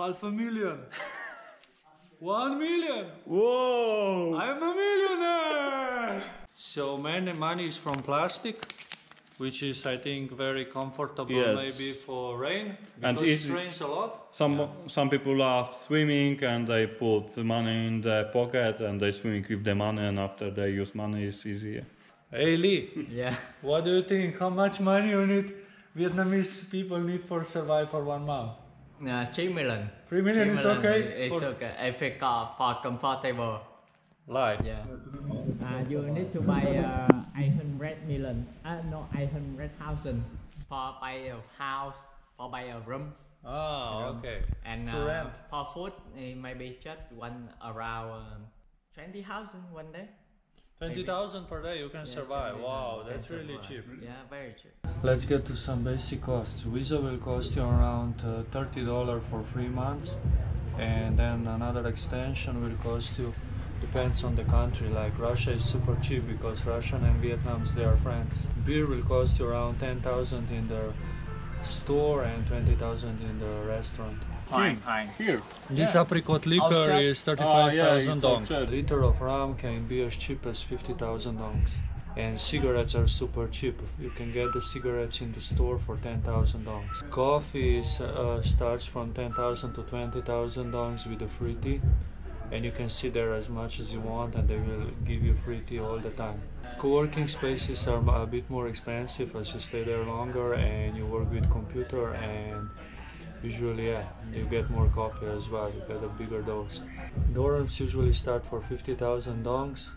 500,000. 1 million. Whoa! I'm a millionaire. So many money is from plastic, which is, I think, very comfortable. Yes. Maybe for rain, And because it rains a lot. Some people love swimming and they put the money in their pocket and they swim with the money, and after they use money it's easier. Hey Lee, Yeah. what do you think? How much money you need? Vietnamese people need for survive for 1 month? 3 million. 3 million is okay? It's okay. If it for comfortable. Like? Yeah. You need to buy 800 million. No, 800,000 for buy a house, for buy a room. Oh, okay. And To rent. for food, maybe just around 20,000 one day. 20,000 per day you can survive. Wow, that's really cheap. Yeah, very cheap. Let's get to some basic costs. Visa will cost you around $30 for 3 months, and then another extension will cost you, depends on the country. Like Russia is super cheap because Russian and Vietnams, they are friends. Beer will cost you around 10,000 in the store and 20,000 in the restaurant. Fine. Here. This apricot liquor Outside. is 35,000 yeah, dongs. outside. A liter of rum can be as cheap as 50,000 dongs. And cigarettes are super cheap. You can get the cigarettes in the store for 10,000 dongs. Coffee starts from 10,000 to 20,000 dongs with a free tea. And you can sit there as much as you want and they will give you free tea all the time. Co-working spaces are a bit more expensive as you stay there longer and you work with computer, and usually, yeah, you get more coffee as well, you get a bigger dose. Dorms usually start for 50,000 dongs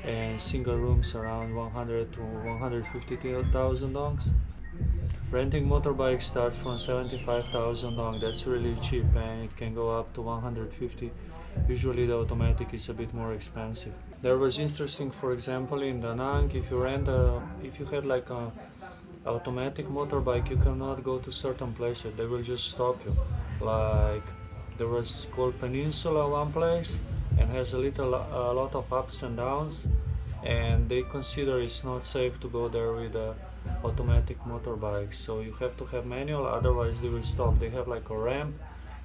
and single rooms around 100 to 150,000 dongs. Renting motorbikes starts from 75,000 dong, that's really cheap, and it can go up to 150. Usually the automatic is a bit more expensive. There was interesting, for example, in Da Nang, if you had like a automatic motorbike, you cannot go to certain places, they will just stop you. Like there was called Peninsula, one place, and has a lot of ups and downs, and they consider it's not safe to go there with a automatic motorbike, so you have to have manual, otherwise they will stop. They have like a ramp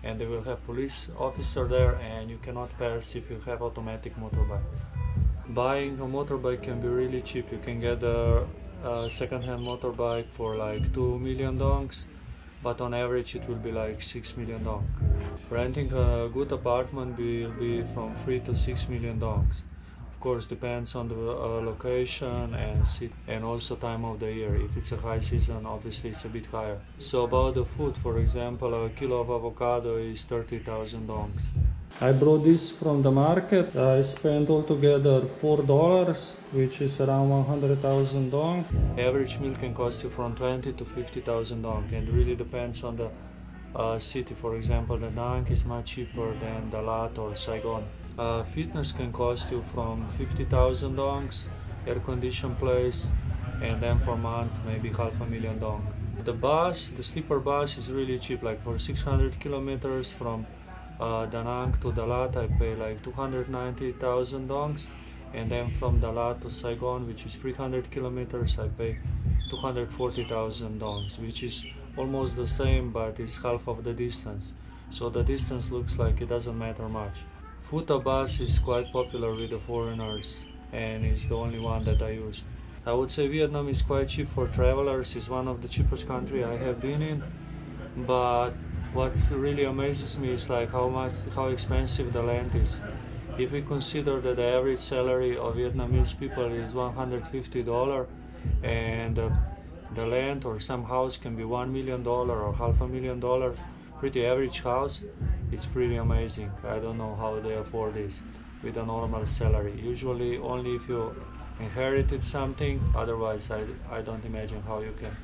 and they will have police officer there, and you cannot pass if you have automatic motorbike. Buying a motorbike can be really cheap. You can get a second-hand motorbike for like 2 million dongs, but on average it will be like 6 million dong. Renting a good apartment will be from 3 to 6 million dongs. Of course, depends on the location and city, and also time of the year. If it's a high season, obviously it's a bit higher. So about the food, for example, a kilo of avocado is 30,000 dongs. I brought this from the market. I spent altogether $4, which is around 100,000 dong. Average meal can cost you from 20 to 50,000 dong, and really depends on the city. For example, Da Nang is much cheaper than Dalat or Saigon. Fitness can cost you from 50,000 dongs, air-conditioned place, and then for a month maybe 500,000 dong. The sleeper bus is really cheap. Like for 600 kilometers from Da Nang to Dalat, I pay like 290,000 dongs, and then from Dalat to Saigon, which is 300 kilometers, I pay 240,000 dongs, which is almost the same, but it's half of the distance. So the distance looks like it doesn't matter much. Futa bus is quite popular with the foreigners, and it's the only one that I used. I would say Vietnam is quite cheap for travelers. It's one of the cheapest countries I have been in, but what really amazes me is like how expensive the land is. If we consider that the average salary of Vietnamese people is $150, and the land or some house can be $1 million or $500,000, pretty average house, it's pretty amazing. I don't know how they afford this with a normal salary. Usually only if you inherited something, otherwise I don't imagine how you can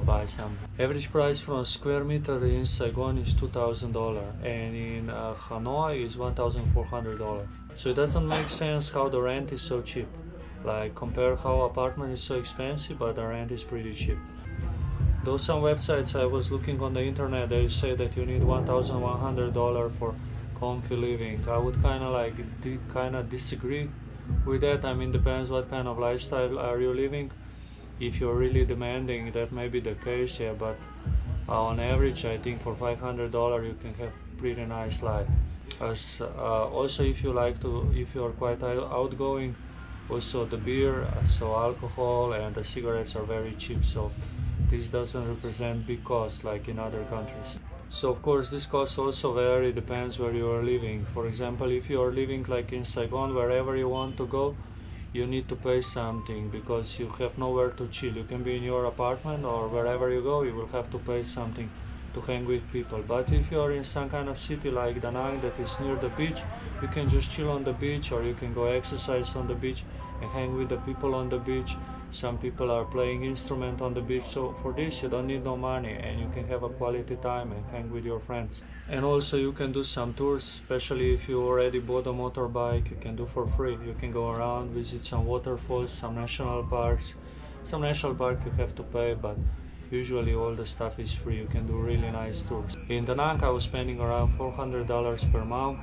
buy some. Average price for a square meter in Saigon is $2,000, and in Hanoi is $1,400. So it doesn't make sense how the rent is so cheap. Like compare how apartment is so expensive, but the rent is pretty cheap. Though some websites I was looking on the internet, they say that you need $1,100 for comfy living. I would kind of disagree with that. I mean, depends what kind of lifestyle are you living. If you're really demanding, that may be the case, yeah, but On average, I think for $500 you can have pretty nice life. As also, if you are quite outgoing, also the beer, so alcohol and the cigarettes are very cheap. So this doesn't represent big costs like in other countries. So of course this cost also vary, depends where you are living. For example, if you are living like in Saigon, wherever you want to go, you need to pay something because you have nowhere to chill. You can be in your apartment or wherever you go, you will have to pay something to hang with people. But if you are in some kind of city like Da Nang that is near the beach, you can just chill on the beach, or you can go exercise on the beach and hang with the people on the beach. Some people are playing instrument on the beach, so for this you don't need no money and you can have a quality time and hang with your friends. And also you can do some tours, especially if you already bought a motorbike, you can do for free. You can go around, visit some waterfalls, some national parks. Some national park you have to pay, but usually all the stuff is free. You can do really nice tours. In Da Nang I was spending around $400 per month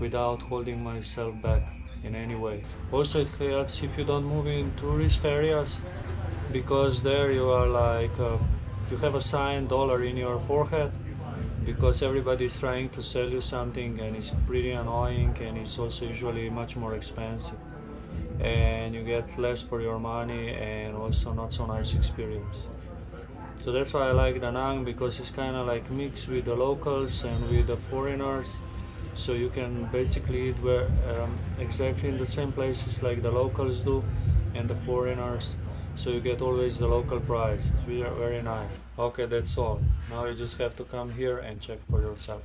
without holding myself back in any way. Also it helps if you don't move in tourist areas, because there you are like you have a sign dollar in your forehead, because everybody is trying to sell you something and it's pretty annoying, and it's also usually much more expensive and you get less for your money and also not so nice experience. So that's why I like Da Nang, because it's kind of like mixed with the locals and with the foreigners. So you can basically eat exactly in the same places like the locals do and the foreigners. So you get always the local price. It's very, very nice. Okay, that's all. Now you just have to come here and check for yourself.